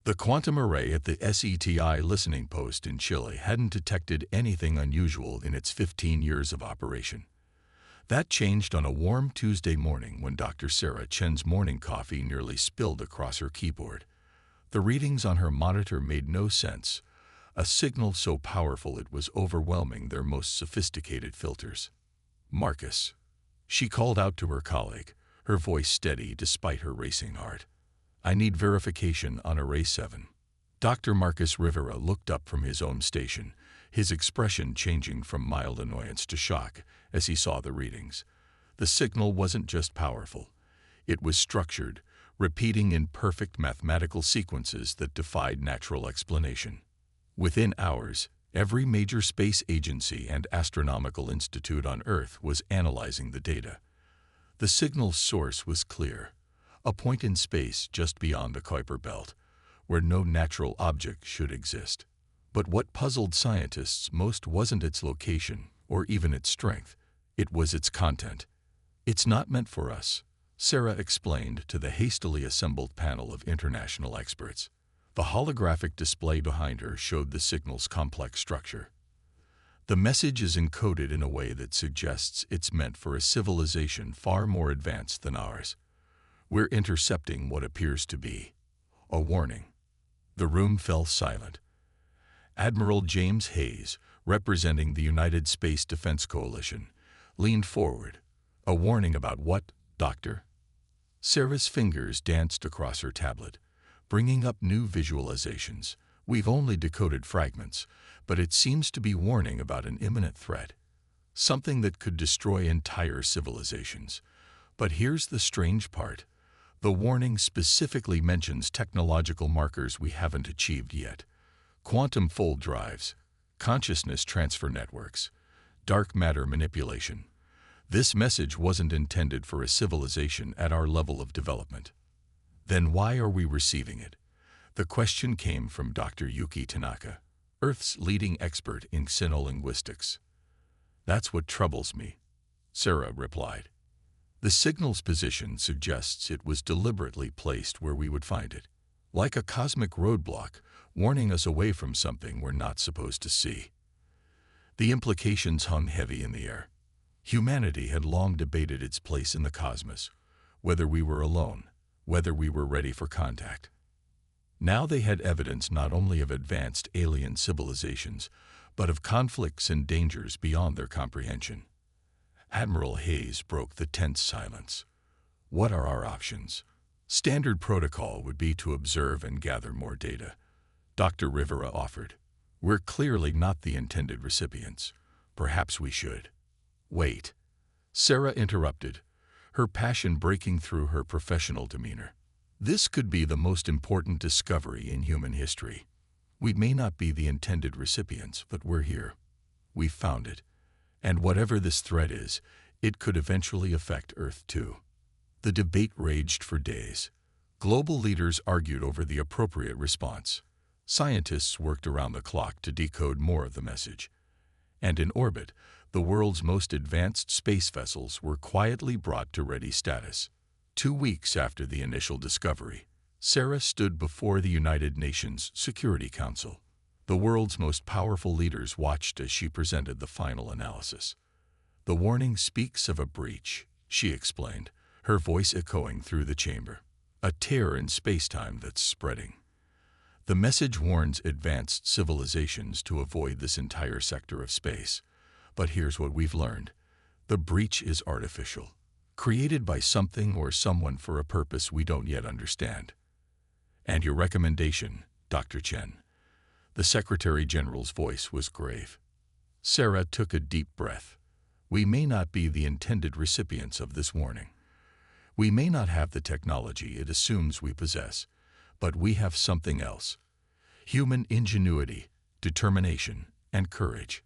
The quantum array at the SETI listening post in Chile hadn't detected anything unusual in its 15 years of operation. That changed on a warm Tuesday morning when Dr. Sarah Chen's morning coffee nearly spilled across her keyboard. The readings on her monitor made no sense, a signal so powerful it was overwhelming their most sophisticated filters. "Marcus," she called out to her colleague, her voice steady despite her racing heart. "I need verification on Array 7. Dr. Marcus Rivera looked up from his own station, his expression changing from mild annoyance to shock as he saw the readings. The signal wasn't just powerful. It was structured, repeating in perfect mathematical sequences that defied natural explanation. Within hours, every major space agency and astronomical institute on Earth was analyzing the data. The signal's source was clear, a point in space just beyond the Kuiper Belt, where no natural object should exist. But what puzzled scientists most wasn't its location, or even its strength. It was its content. "It's not meant for us," Sarah explained to the hastily assembled panel of international experts. The holographic display behind her showed the signal's complex structure. "The message is encoded in a way that suggests it's meant for a civilization far more advanced than ours. We're intercepting what appears to be a warning." The room fell silent. Admiral James Hayes, representing the United Space Defense Coalition, leaned forward. "A warning about what, Doctor?" Sarah's fingers danced across her tablet, bringing up new visualizations. "We've only decoded fragments, but it seems to be warning about an imminent threat, something that could destroy entire civilizations. But here's the strange part. The warning specifically mentions technological markers we haven't achieved yet. Quantum fold drives, consciousness transfer networks, dark matter manipulation. This message wasn't intended for a civilization at our level of development." "Then why are we receiving it?" The question came from Dr. Yuki Tanaka, Earth's leading expert in xenolinguistics. "That's what troubles me," Sarah replied. "The signal's position suggests it was deliberately placed where we would find it, like a cosmic roadblock, warning us away from something we're not supposed to see." The implications hung heavy in the air. Humanity had long debated its place in the cosmos, whether we were alone, whether we were ready for contact. Now they had evidence not only of advanced alien civilizations, but of conflicts and dangers beyond their comprehension. Admiral Hayes broke the tense silence. "What are our options?" "Standard protocol would be to observe and gather more data," Dr. Rivera offered. "We're clearly not the intended recipients. Perhaps we should." "Wait," Sarah interrupted, her passion breaking through her professional demeanor. "This could be the most important discovery in human history. We may not be the intended recipients, but we're here. We've found it. And whatever this threat is, it could eventually affect Earth too." The debate raged for days. Global leaders argued over the appropriate response. Scientists worked around the clock to decode more of the message. And in orbit, the world's most advanced space vessels were quietly brought to ready status. 2 weeks after the initial discovery, Sarah stood before the United Nations Security Council. The world's most powerful leaders watched as she presented the final analysis. "The warning speaks of a breach," she explained, her voice echoing through the chamber. "A tear in space-time that's spreading. The message warns advanced civilizations to avoid this entire sector of space. But here's what we've learned. The breach is artificial, created by something or someone for a purpose we don't yet understand." "And your recommendation, Dr. Chen?" The Secretary General's voice was grave. Sarah took a deep breath. "We may not be the intended recipients of this warning. We may not have the technology it assumes we possess, but we have something else. Human ingenuity, determination, and courage.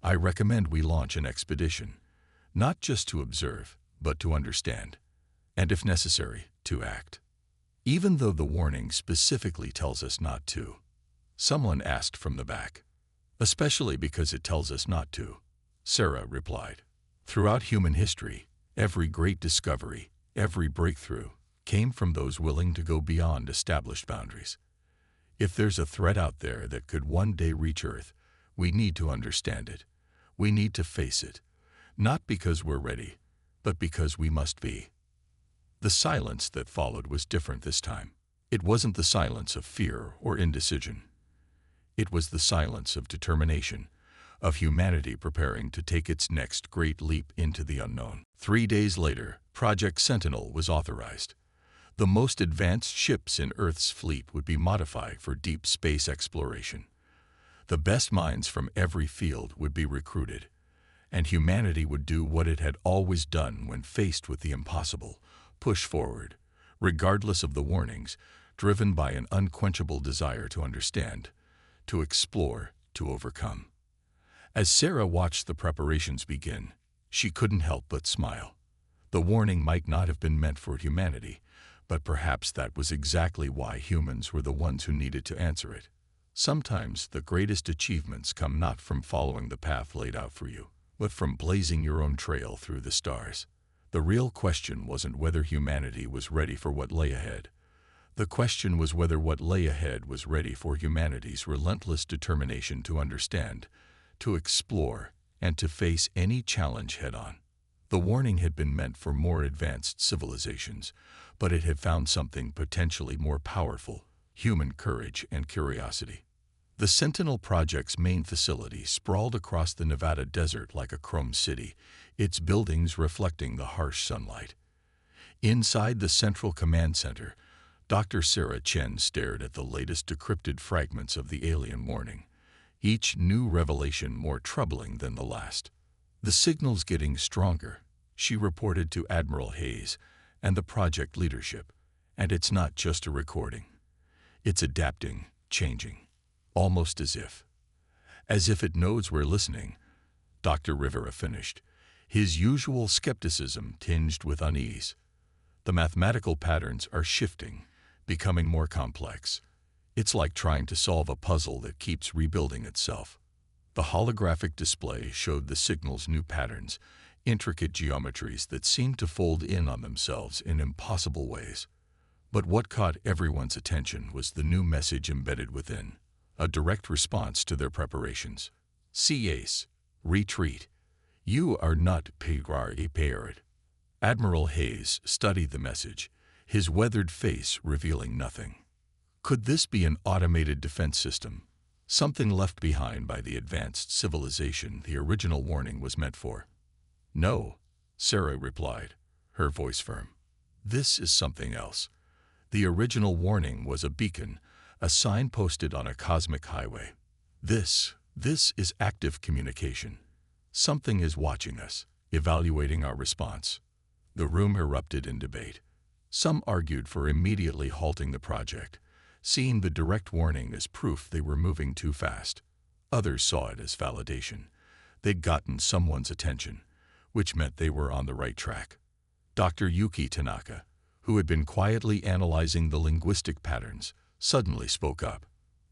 I recommend we launch an expedition, not just to observe, but to understand, and if necessary, to act. Even though the warning specifically tells us not to," someone asked from the back. "Especially because it tells us not to," Sarah replied. "Throughout human history, every great discovery, every breakthrough, came from those willing to go beyond established boundaries. If there's a threat out there that could one day reach Earth, we need to understand it. We need to face it. Not because we're ready, but because we must be. The silence that followed was different this time. It wasn't the silence of fear or indecision. It was the silence of determination, of humanity preparing to take its next great leap into the unknown. 3 days later, Project Sentinel was authorized. The most advanced ships in Earth's fleet would be modified for deep space exploration. The best minds from every field would be recruited, and humanity would do what it had always done when faced with the impossible: push forward, regardless of the warnings, driven by an unquenchable desire to understand, to explore, to overcome. As Sarah watched the preparations begin, she couldn't help but smile. The warning might not have been meant for humanity, but perhaps that was exactly why humans were the ones who needed to answer it. Sometimes the greatest achievements come not from following the path laid out for you, but from blazing your own trail through the stars. The real question wasn't whether humanity was ready for what lay ahead. The question was whether what lay ahead was ready for humanity's relentless determination to understand, to explore, and to face any challenge head-on. The warning had been meant for more advanced civilizations, but it had found something potentially more powerful: human courage and curiosity. The Sentinel Project's main facility sprawled across the Nevada desert like a chrome city, its buildings reflecting the harsh sunlight. Inside the Central Command Center, Dr. Sarah Chen stared at the latest decrypted fragments of the alien warning, each new revelation more troubling than the last. "The signal's getting stronger," she reported to Admiral Hayes and the project leadership, "and it's not just a recording. It's adapting, changing, almost as if it knows we're listening," Dr. Rivera finished, his usual skepticism tinged with unease. "The mathematical patterns are shifting, becoming more complex. It's like trying to solve a puzzle that keeps rebuilding itself." The holographic display showed the signal's new patterns, intricate geometries that seemed to fold in on themselves in impossible ways. But what caught everyone's attention was the new message embedded within, a direct response to their preparations. "CAS, retreat. You are not prepared." Admiral Hayes studied the message, his weathered face revealing nothing. Could this be an automated defense system, something left behind by the advanced civilization the original warning was meant for? "No," Sarah replied, her voice firm. "This is something else. The original warning was a beacon, a sign posted on a cosmic highway. This is active communication. Something is watching us, evaluating our response." The room erupted in debate. Some argued for immediately halting the project, seeing the direct warning as proof they were moving too fast. Others saw it as validation. They'd gotten someone's attention, which meant they were on the right track. Dr. Yuki Tanaka, who had been quietly analyzing the linguistic patterns, suddenly spoke up.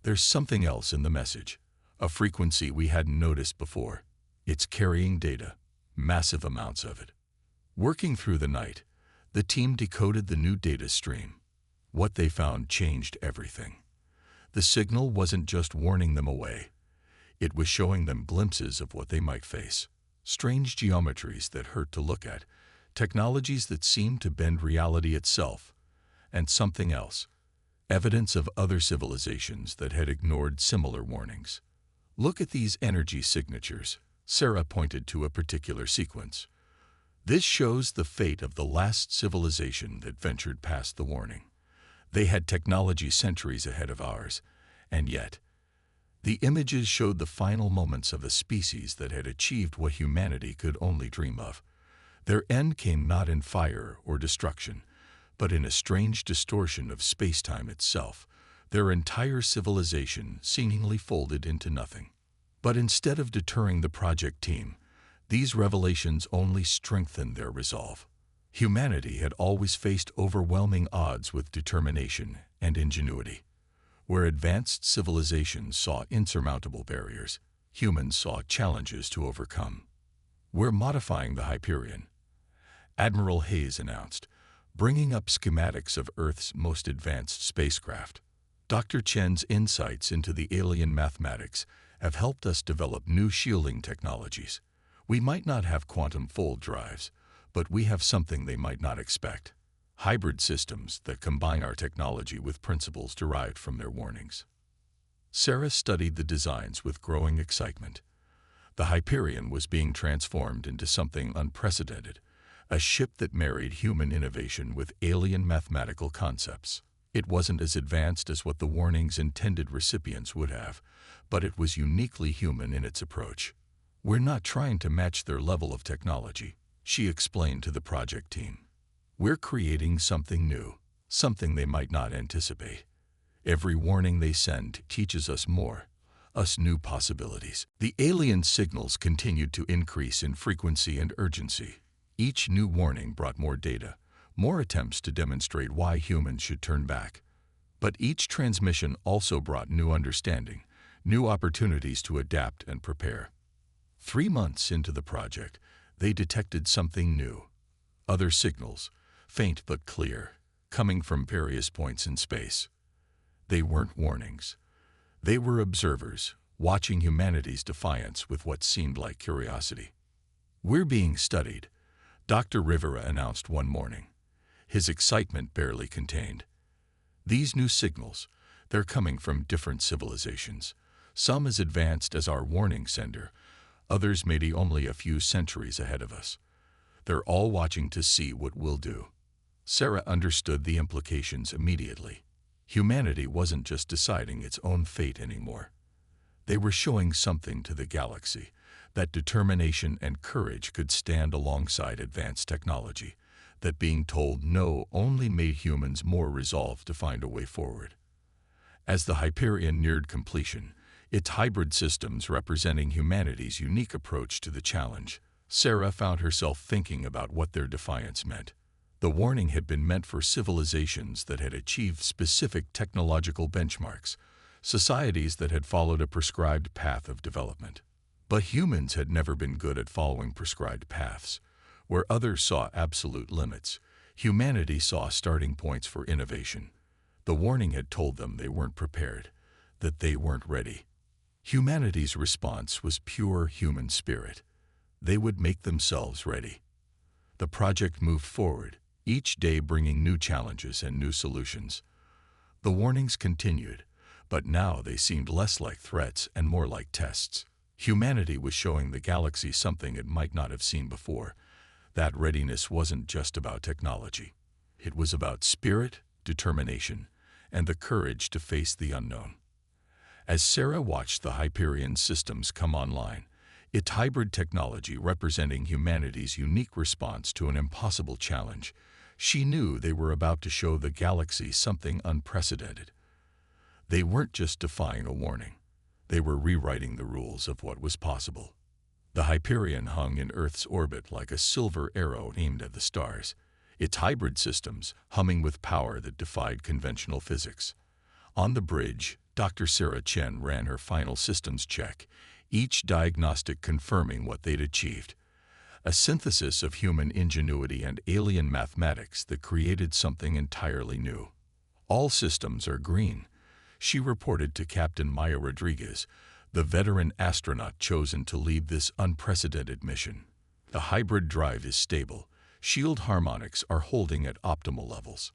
"There's something else in the message, a frequency we hadn't noticed before. It's carrying data, massive amounts of it." Working through the night, the team decoded the new data stream. What they found changed everything. The signal wasn't just warning them away. It was showing them glimpses of what they might face. Strange geometries that hurt to look at, technologies that seemed to bend reality itself, and something else, evidence of other civilizations that had ignored similar warnings. "Look at these energy signatures," Sarah pointed to a particular sequence. "This shows the fate of the last civilization that ventured past the warning. They had technology centuries ahead of ours, and yet the images showed the final moments of a species that had achieved what humanity could only dream of. Their end came not in fire or destruction, but in a strange distortion of space-time itself, their entire civilization seemingly folded into nothing." But instead of deterring the project team, these revelations only strengthened their resolve. Humanity had always faced overwhelming odds with determination and ingenuity. Where advanced civilizations saw insurmountable barriers, humans saw challenges to overcome. "We're modifying the Hyperion," Admiral Hayes announced, bringing up schematics of Earth's most advanced spacecraft. Dr. Chen's insights into the alien mathematics have helped us develop new shielding technologies. We might not have quantum fold drives, but we have something they might not expect. Hybrid systems that combine our technology with principles derived from their warnings. Sarah studied the designs with growing excitement. The Hyperion was being transformed into something unprecedented, a ship that married human innovation with alien mathematical concepts. It wasn't as advanced as what the warning's intended recipients would have, but it was uniquely human in its approach. "We're not trying to match their level of technology," she explained to the project team. "We're creating something new, something they might not anticipate. Every warning they send teaches us more, us new possibilities." The alien signals continued to increase in frequency and urgency. Each new warning brought more data, more attempts to demonstrate why humans should turn back. But each transmission also brought new understanding, new opportunities to adapt and prepare. 3 months into the project, they detected something new. Other signals, faint but clear, coming from various points in space. They weren't warnings. They were observers, watching humanity's defiance with what seemed like curiosity. "We're being studied," Dr. Rivera announced one morning, his excitement barely contained. "These new signals, they're coming from different civilizations, some as advanced as our warning sender, others maybe only a few centuries ahead of us. They're all watching to see what we'll do." Sarah understood the implications immediately. Humanity wasn't just deciding its own fate anymore. They were showing something to the galaxy, that determination and courage could stand alongside advanced technology, that being told no only made humans more resolved to find a way forward. As the Hyperion neared completion, its hybrid systems representing humanity's unique approach to the challenge, Sarah found herself thinking about what their defiance meant. The warning had been meant for civilizations that had achieved specific technological benchmarks, societies that had followed a prescribed path of development. But humans had never been good at following prescribed paths. Where others saw absolute limits, humanity saw starting points for innovation. The warning had told them they weren't prepared, that they weren't ready. Humanity's response was pure human spirit. They would make themselves ready. The project moved forward, each day bringing new challenges and new solutions. The warnings continued, but now they seemed less like threats and more like tests. Humanity was showing the galaxy something it might not have seen before. That readiness wasn't just about technology. It was about spirit, determination, and the courage to face the unknown. As Sarah watched the Hyperion systems come online, its hybrid technology representing humanity's unique response to an impossible challenge, she knew they were about to show the galaxy something unprecedented. They weren't just defying a warning. They were rewriting the rules of what was possible. The Hyperion hung in Earth's orbit like a silver arrow aimed at the stars, its hybrid systems humming with power that defied conventional physics. On the bridge, Dr. Sarah Chen ran her final systems check, each diagnostic confirming what they'd achieved. A synthesis of human ingenuity and alien mathematics that created something entirely new. "All systems are green," she reported to Captain Maya Rodriguez, the veteran astronaut chosen to lead this unprecedented mission. "The hybrid drive is stable. Shield harmonics are holding at optimal levels."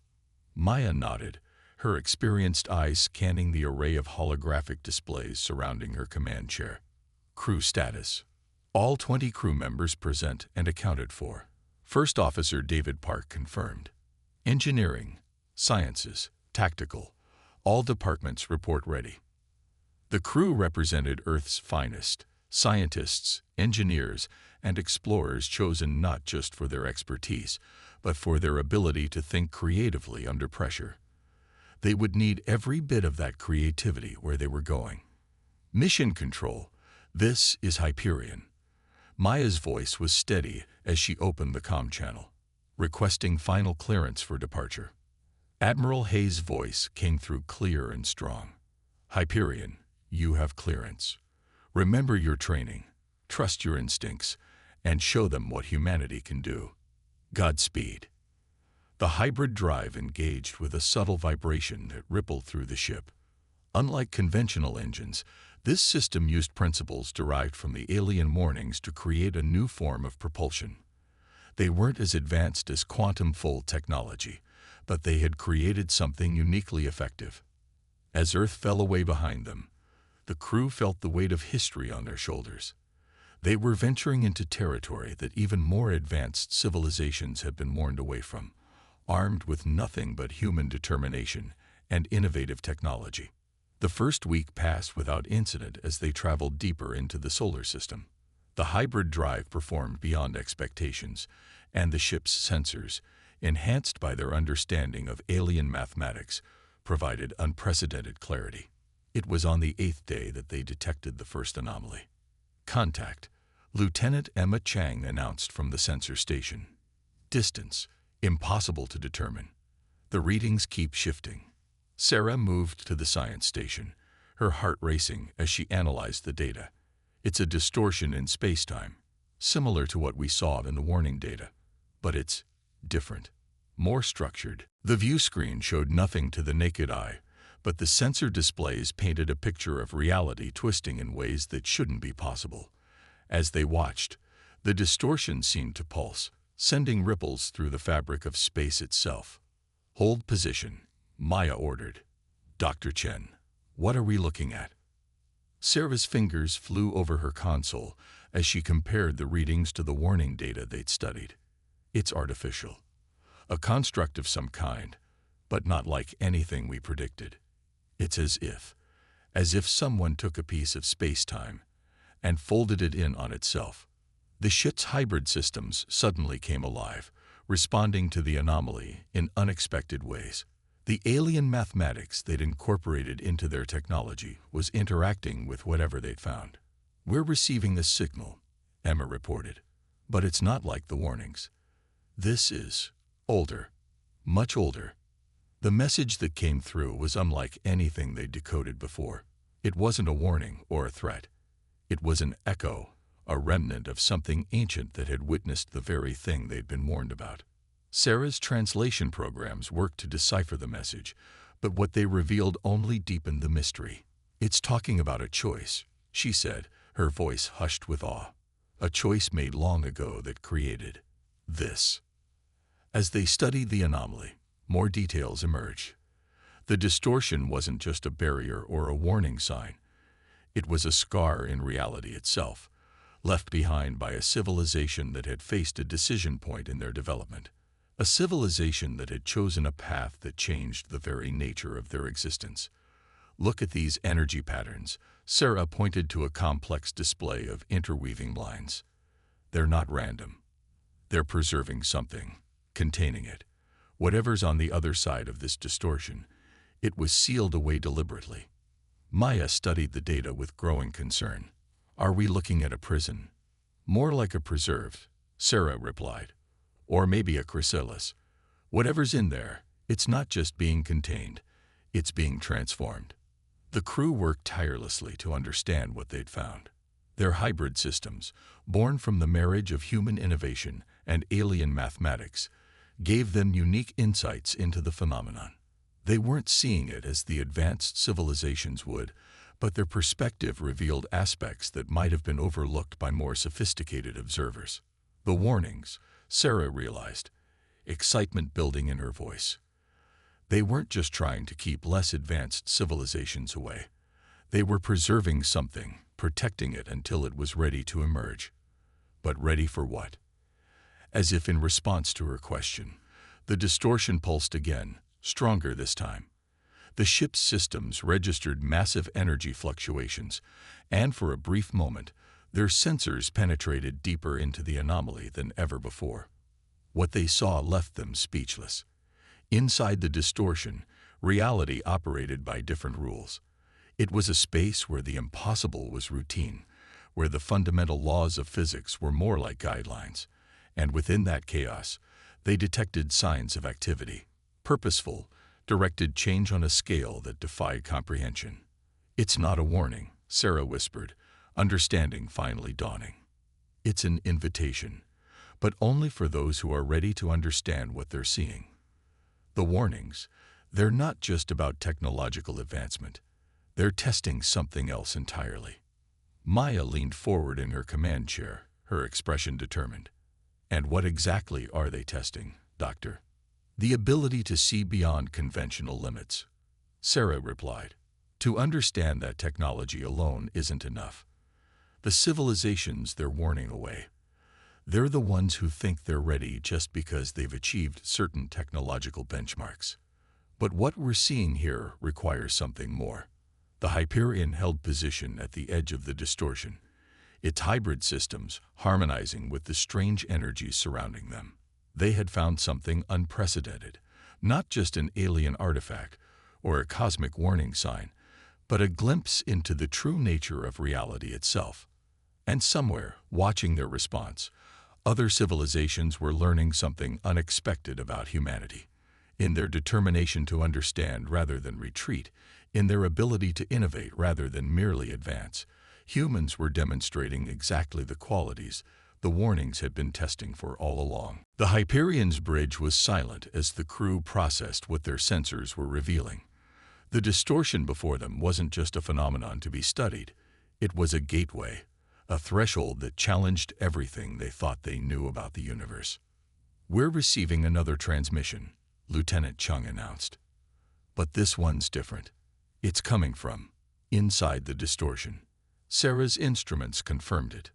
Maya nodded, her experienced eyes scanning the array of holographic displays surrounding her command chair. "Crew status. All 20 crew members present and accounted for." First Officer David Park confirmed. "Engineering, sciences, tactical, all departments report ready." The crew represented Earth's finest, scientists, engineers, and explorers chosen not just for their expertise, but for their ability to think creatively under pressure. They would need every bit of that creativity where they were going. "Mission Control, this is Hyperion." Maya's voice was steady as she opened the comm channel, requesting final clearance for departure. Admiral Hayes' voice came through clear and strong. "Hyperion, you have clearance. Remember your training, trust your instincts, and show them what humanity can do. Godspeed." The hybrid drive engaged with a subtle vibration that rippled through the ship. Unlike conventional engines, this system used principles derived from the alien warnings to create a new form of propulsion. They weren't as advanced as quantum fold technology, but they had created something uniquely effective. As Earth fell away behind them, the crew felt the weight of history on their shoulders. They were venturing into territory that even more advanced civilizations had been warned away from, armed with nothing but human determination and innovative technology. The first week passed without incident as they traveled deeper into the solar system. The hybrid drive performed beyond expectations, and the ship's sensors, enhanced by their understanding of alien mathematics, provided unprecedented clarity. It was on the 8th day that they detected the first anomaly. Contact, Lieutenant Emma Chang announced from the sensor station. Distance, impossible to determine. The readings keep shifting. Sarah moved to the science station, her heart racing as she analyzed the data. It's a distortion in space-time, similar to what we saw in the warning data, but it's different, more structured. The view screen showed nothing to the naked eye, but the sensor displays painted a picture of reality twisting in ways that shouldn't be possible. As they watched, the distortion seemed to pulse, sending ripples through the fabric of space itself. Hold position, Maya ordered. Dr. Chen, what are we looking at? Sarah's fingers flew over her console as she compared the readings to the warning data they'd studied. It's artificial, a construct of some kind, but not like anything we predicted. It's as if someone took a piece of space-time and folded it in on itself. The ship's hybrid systems suddenly came alive, responding to the anomaly in unexpected ways. The alien mathematics they'd incorporated into their technology was interacting with whatever they'd found. We're receiving this signal, Emma reported, but it's not like the warnings. This is older, much older. The message that came through was unlike anything they'd decoded before. It wasn't a warning or a threat. It was an echo, a remnant of something ancient that had witnessed the very thing they'd been warned about. Sarah's translation programs worked to decipher the message, but what they revealed only deepened the mystery. It's talking about a choice, she said, her voice hushed with awe. A choice made long ago that created this. As they studied the anomaly, more details emerged. The distortion wasn't just a barrier or a warning sign. It was a scar in reality itself, left behind by a civilization that had faced a decision point in their development. A civilization that had chosen a path that changed the very nature of their existence. Look at these energy patterns. Sarah pointed to a complex display of interweaving lines. They're not random. They're preserving something, containing it. Whatever's on the other side of this distortion, it was sealed away deliberately. Maya studied the data with growing concern. Are we looking at a prison? More like a preserve, Sarah replied. Or maybe a chrysalis. Whatever's in there, it's not just being contained, it's being transformed. The crew worked tirelessly to understand what they'd found. Their hybrid systems, born from the marriage of human innovation and alien mathematics, gave them unique insights into the phenomenon. They weren't seeing it as the advanced civilizations would, but their perspective revealed aspects that might have been overlooked by more sophisticated observers. The warnings, Sarah realized, excitement building in her voice. They weren't just trying to keep less advanced civilizations away. They were preserving something, protecting it until it was ready to emerge. But ready for what? As if in response to her question, the distortion pulsed again, stronger this time. The ship's systems registered massive energy fluctuations, and for a brief moment, their sensors penetrated deeper into the anomaly than ever before. What they saw left them speechless. Inside the distortion, reality operated by different rules. It was a space where the impossible was routine, where the fundamental laws of physics were more like guidelines, and within that chaos, they detected signs of activity, purposeful, directed change on a scale that defied comprehension. It's not a warning, Sarah whispered, understanding finally dawning. It's an invitation, but only for those who are ready to understand what they're seeing. The warnings, they're not just about technological advancement. They're testing something else entirely. Maya leaned forward in her command chair, her expression determined. And what exactly are they testing, Doctor? The ability to see beyond conventional limits. Sarah replied. To understand that technology alone isn't enough. The civilizations they're warning away. They're the ones who think they're ready just because they've achieved certain technological benchmarks. But what we're seeing here requires something more. The Hyperion held position at the edge of the distortion, its hybrid systems harmonizing with the strange energies surrounding them. They had found something unprecedented, not just an alien artifact or a cosmic warning sign, but a glimpse into the true nature of reality itself. And somewhere, watching their response, other civilizations were learning something unexpected about humanity. In their determination to understand rather than retreat, in their ability to innovate rather than merely advance, humans were demonstrating exactly the qualities the warnings had been testing for all along. The Hyperion's bridge was silent as the crew processed what their sensors were revealing. The distortion before them wasn't just a phenomenon to be studied. It was a gateway, a threshold that challenged everything they thought they knew about the universe. We're receiving another transmission, Lieutenant Chung announced. But this one's different. It's coming from inside the distortion. Sarah's instruments confirmed it.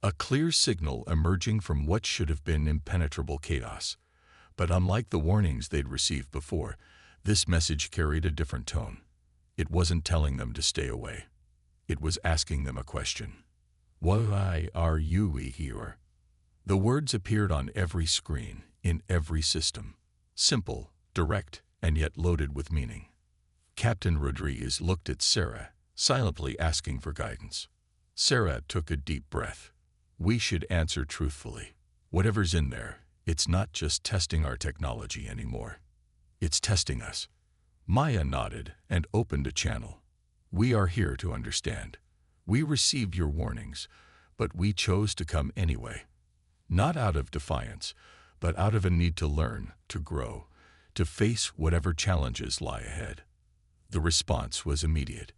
A clear signal emerging from what should have been impenetrable chaos. But unlike the warnings they'd received before, this message carried a different tone. It wasn't telling them to stay away. It was asking them a question. Why are you here? The words appeared on every screen, in every system. Simple, direct, and yet loaded with meaning. Captain Rodriguez looked at Sarah, silently asking for guidance. Sarah took a deep breath. We should answer truthfully. Whatever's in there, it's not just testing our technology anymore. It's testing us. Maya nodded and opened a channel. We are here to understand. We received your warnings, but we chose to come anyway. Not out of defiance, but out of a need to learn, to grow, to face whatever challenges lie ahead. The response was immediate.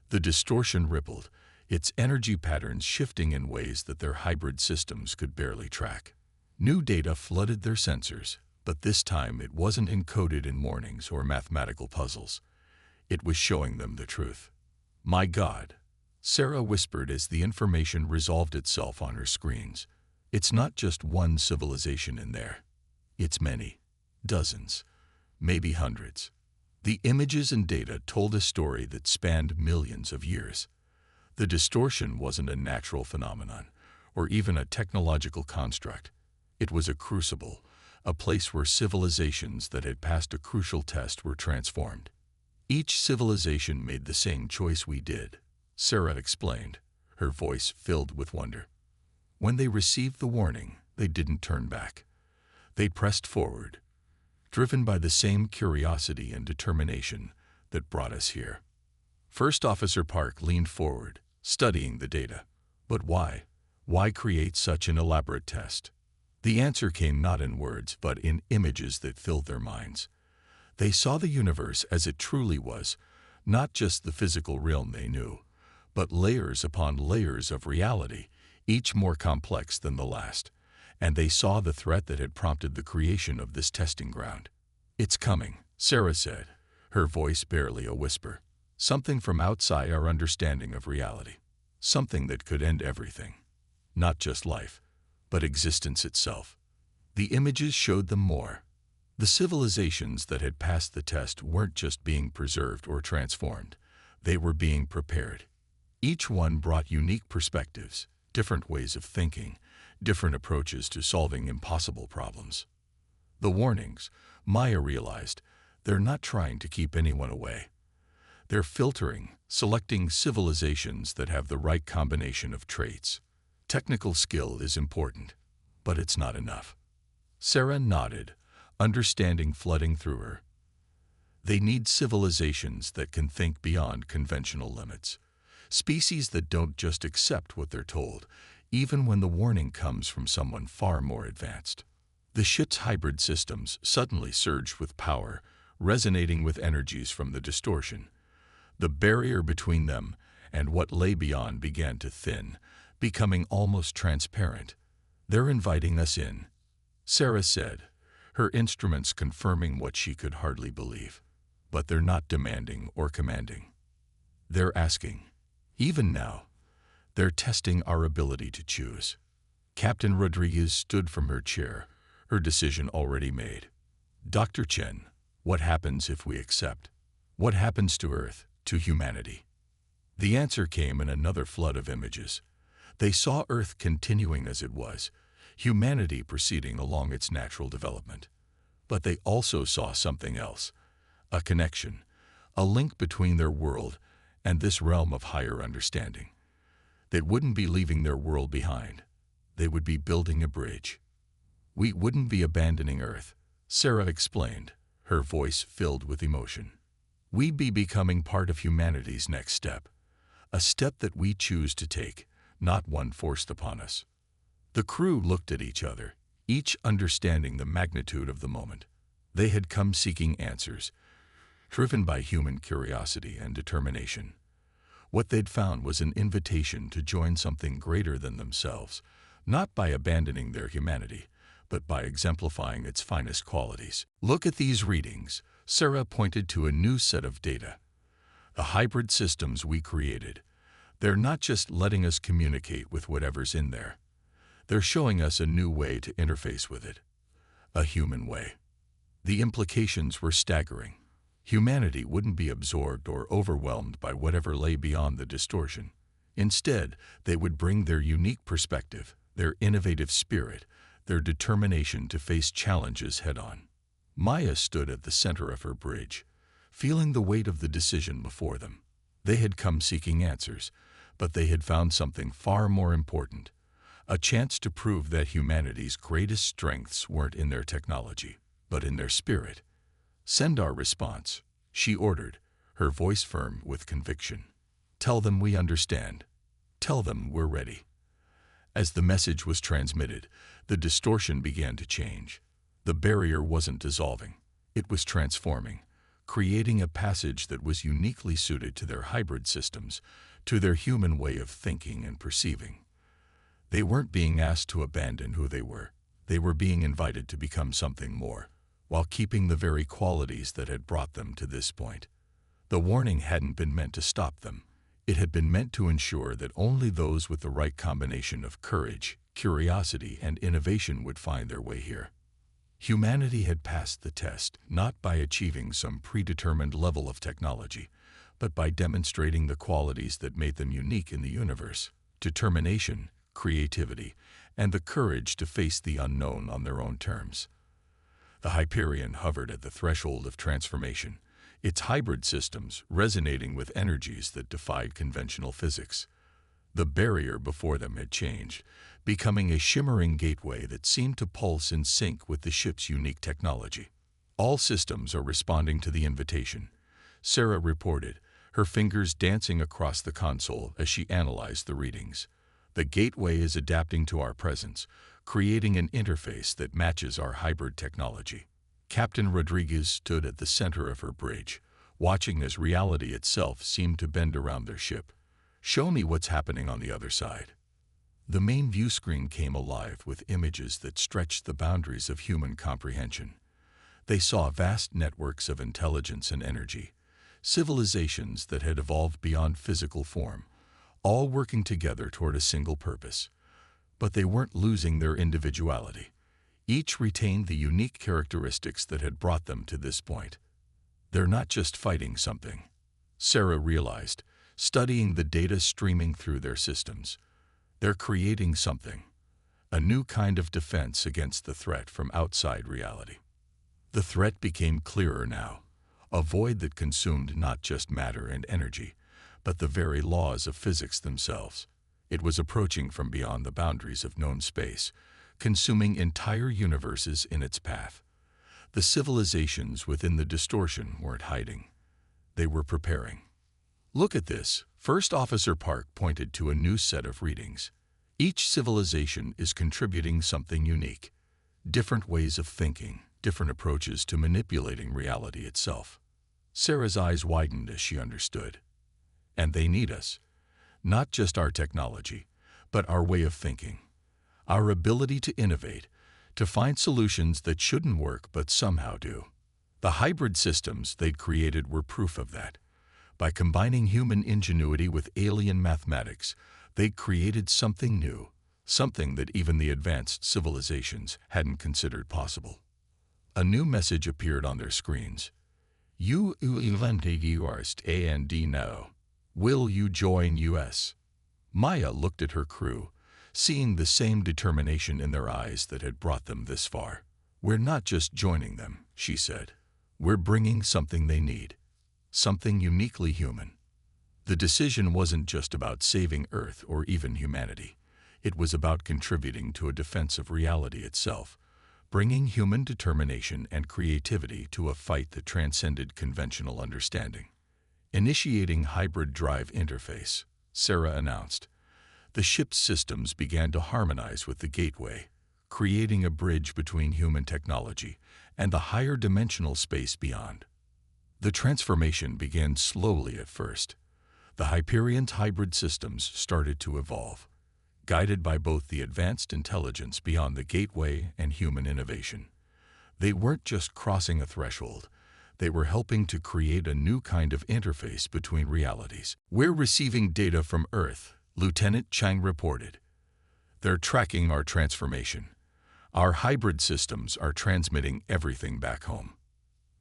The distortion rippled, its energy patterns shifting in ways that their hybrid systems could barely track. New data flooded their sensors, but this time it wasn't encoded in warnings or mathematical puzzles. It was showing them the truth. My God, Sarah whispered as the information resolved itself on her screens. It's not just one civilization in there. It's many, dozens, maybe hundreds. The images and data told a story that spanned millions of years. The distortion wasn't a natural phenomenon, or even a technological construct. It was a crucible, a place where civilizations that had passed a crucial test were transformed. Each civilization made the same choice we did, Sarah explained, her voice filled with wonder. When they received the warning, they didn't turn back. They pressed forward, driven by the same curiosity and determination that brought us here. First Officer Park leaned forward, studying the data. But why? Why create such an elaborate test? The answer came not in words, but in images that filled their minds. They saw the universe as it truly was, not just the physical realm they knew, but layers upon layers of reality, each more complex than the last. And they saw the threat that had prompted the creation of this testing ground. It's coming, Sarah said, her voice barely a whisper. Something from outside our understanding of reality. Something that could end everything. Not just life, but existence itself. The images showed them more. The civilizations that had passed the test weren't just being preserved or transformed. They were being prepared. Each one brought unique perspectives, different ways of thinking, different approaches to solving impossible problems. The warnings, Maya realized, they're not trying to keep anyone away. They're filtering, selecting civilizations that have the right combination of traits. Technical skill is important, but it's not enough. Sarah nodded, understanding flooding through her. They need civilizations that can think beyond conventional limits. Species that don't just accept what they're told, even when the warning comes from someone far more advanced. The ship's hybrid systems suddenly surged with power, resonating with energies from the distortion. The barrier between them and what lay beyond began to thin, becoming almost transparent. "They're inviting us in," Sarah said, her instruments confirming what she could hardly believe. "But they're not demanding or commanding. They're asking. Even now, they're testing our ability to choose." Captain Rodriguez stood from her chair, her decision already made. "Dr. Chen, what happens if we accept? What happens to Earth, to humanity?" The answer came in another flood of images. They saw Earth continuing as it was, humanity proceeding along its natural development. But they also saw something else, a connection, a link between their world and this realm of higher understanding. They wouldn't be leaving their world behind. They would be building a bridge. "We wouldn't be abandoning Earth," Sarah explained, her voice filled with emotion. "We'd be becoming part of humanity's next step, a step that we choose to take, not one forced upon us." The crew looked at each other, each understanding the magnitude of the moment. They had come seeking answers, driven by human curiosity and determination. What they'd found was an invitation to join something greater than themselves, not by abandoning their humanity, but by exemplifying its finest qualities. "Look at these readings," Sarah pointed to a new set of data. "The hybrid systems we created. They're not just letting us communicate with whatever's in there. They're showing us a new way to interface with it. A human way." The implications were staggering. Humanity wouldn't be absorbed or overwhelmed by whatever lay beyond the distortion. Instead, they would bring their unique perspective, their innovative spirit, their determination to face challenges head-on. Maya stood at the center of her bridge, feeling the weight of the decision before them. They had come seeking answers, but they had found something far more important, a chance to prove that humanity's greatest strengths weren't in their technology, but in their spirit. "Send our response," she ordered, her voice firm with conviction. "Tell them we understand. Tell them we're ready." As the message was transmitted, the distortion began to change. The barrier wasn't dissolving. It was transforming, creating a passage that was uniquely suited to their hybrid systems, to their human way of thinking and perceiving. They weren't being asked to abandon who they were. They were being invited to become something more, while keeping the very qualities that had brought them to this point. The warning hadn't been meant to stop them. It had been meant to ensure that only those with the right combination of courage, curiosity, and innovation would find their way here. Humanity had passed the test, not by achieving some predetermined level of technology, but by demonstrating the qualities that made them unique in the universe: determination, creativity, and the courage to face the unknown on their own terms. The Hyperion hovered at the threshold of transformation, its hybrid systems resonating with energies that defied conventional physics. The barrier before them had changed, becoming a shimmering gateway that seemed to pulse in sync with the ship's unique technology. "All systems are responding to the invitation," Sarah reported, her fingers dancing across the console as she analyzed the readings. "The gateway is adapting to our presence, creating an interface that matches our hybrid technology." Captain Rodriguez stood at the center of her bridge, watching as reality itself seemed to bend around their ship. "Show me what's happening on the other side." The main view screen came alive with images that stretched the boundaries of human comprehension. They saw vast networks of intelligence and energy, civilizations that had evolved beyond physical form, all working together toward a single purpose. But they weren't losing their individuality. Each retained the unique characteristics that had brought them to this point. "They're not just fighting something," Sarah realized, studying the data streaming through their systems. "They're creating something, a new kind of defense against the threat from outside reality." The threat became clearer now, a void that consumed not just matter and energy, but the very laws of physics themselves. It was approaching from beyond the boundaries of known space, consuming entire universes in its path. The civilizations within the distortion weren't hiding. They were preparing. "Look at this," First Officer Park pointed to a new set of readings. "Each civilization is contributing something unique. Different ways of thinking, different approaches to manipulating reality itself." Sarah's eyes widened as she understood. And they need us. Not just our technology, but our way of thinking. Our ability to innovate, to find solutions that shouldn't work but somehow do. The hybrid systems they'd created were proof of that. By combining human ingenuity with alien mathematics, they created something new, something that even the advanced civilizations hadn't considered possible. A new message appeared on their screens. You invented yours and now. Will you join us? Maya looked at her crew, seeing the same determination in their eyes that had brought them this far. We're not just joining them, she said. We're bringing something they need, something uniquely human. The decision wasn't just about saving Earth or even humanity. It was about contributing to a defense of reality itself, bringing human determination and creativity to a fight that transcended conventional understanding. Initiating hybrid drive interface, Sarah announced. The ship's systems began to harmonize with the gateway, creating a bridge between human technology and the higher dimensional space beyond. The transformation began slowly at first. The Hyperion's hybrid systems started to evolve, guided by both the advanced intelligence beyond the gateway and human innovation. They weren't just crossing a threshold. They were helping to create a new kind of interface between realities. We're receiving data from Earth, Lieutenant Chang reported. They're tracking our transformation. Our hybrid systems are transmitting everything back home.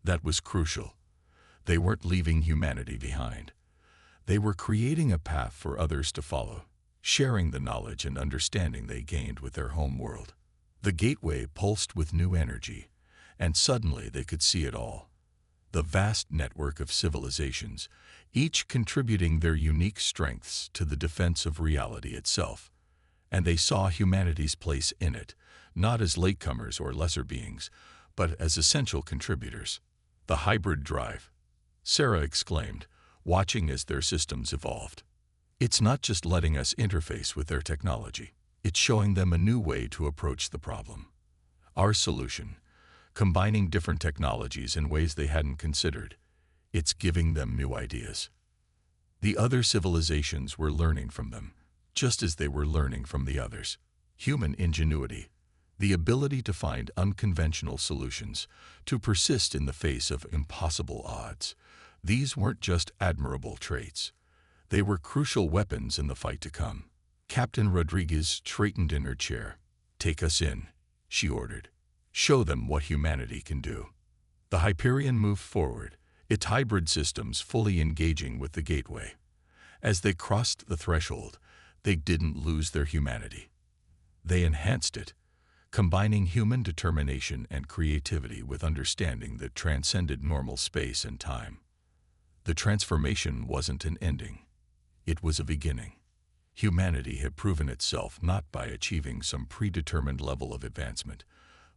That was crucial. They weren't leaving humanity behind. They were creating a path for others to follow, sharing the knowledge and understanding they gained with their home world. The gateway pulsed with new energy, and suddenly they could see it all. The vast network of civilizations, each contributing their unique strengths to the defense of reality itself. And they saw humanity's place in it, not as latecomers or lesser beings, but as essential contributors. The hybrid drive, Sarah exclaimed, watching as their systems evolved. It's not just letting us interface with their technology. It's showing them a new way to approach the problem. Our solution, combining different technologies in ways they hadn't considered, it's giving them new ideas. The other civilizations were learning from them, just as they were learning from the others. Human ingenuity, the ability to find unconventional solutions, to persist in the face of impossible odds. These weren't just admirable traits. They were crucial weapons in the fight to come. Captain Rodriguez straightened in her chair. Take us in, she ordered. Show them what humanity can do. The Hyperion moved forward, its hybrid systems fully engaging with the gateway. As they crossed the threshold, they didn't lose their humanity. They enhanced it, combining human determination and creativity with understanding that transcended normal space and time. The transformation wasn't an ending. It was a beginning. Humanity had proven itself not by achieving some predetermined level of advancement,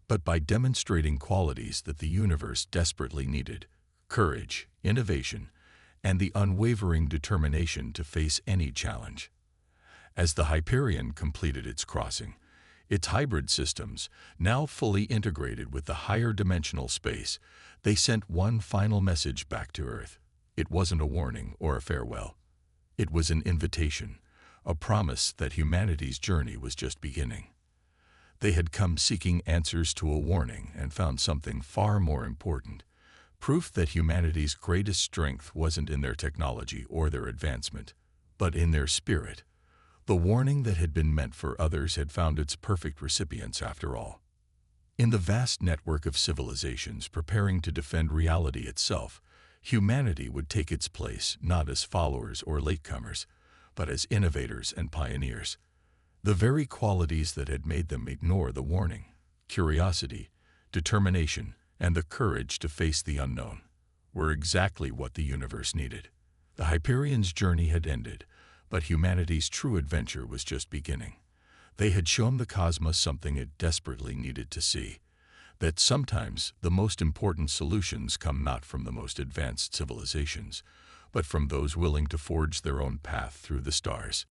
but by demonstrating qualities that the universe desperately needed: courage, innovation, and the unwavering determination to face any challenge. As the Hyperion completed its crossing, its hybrid systems, now fully integrated with the higher dimensional space, they sent one final message back to Earth. It wasn't a warning or a farewell. It was an invitation, a promise that humanity's journey was just beginning. They had come seeking answers to a warning and found something far more important: proof that humanity's greatest strength wasn't in their technology or their advancement, but in their spirit. The warning that had been meant for others had found its perfect recipients after all. In the vast network of civilizations preparing to defend reality itself, humanity would take its place not as followers or latecomers, but as innovators and pioneers. The very qualities that had made them ignore the warning: curiosity, determination, and the courage to face the unknown, were exactly what the universe needed. The Hyperion's journey had ended, but humanity's true adventure was just beginning. They had shown the cosmos something it desperately needed to see: that sometimes the most important solutions come not from the most advanced civilizations, but from those willing to forge their own path through the stars.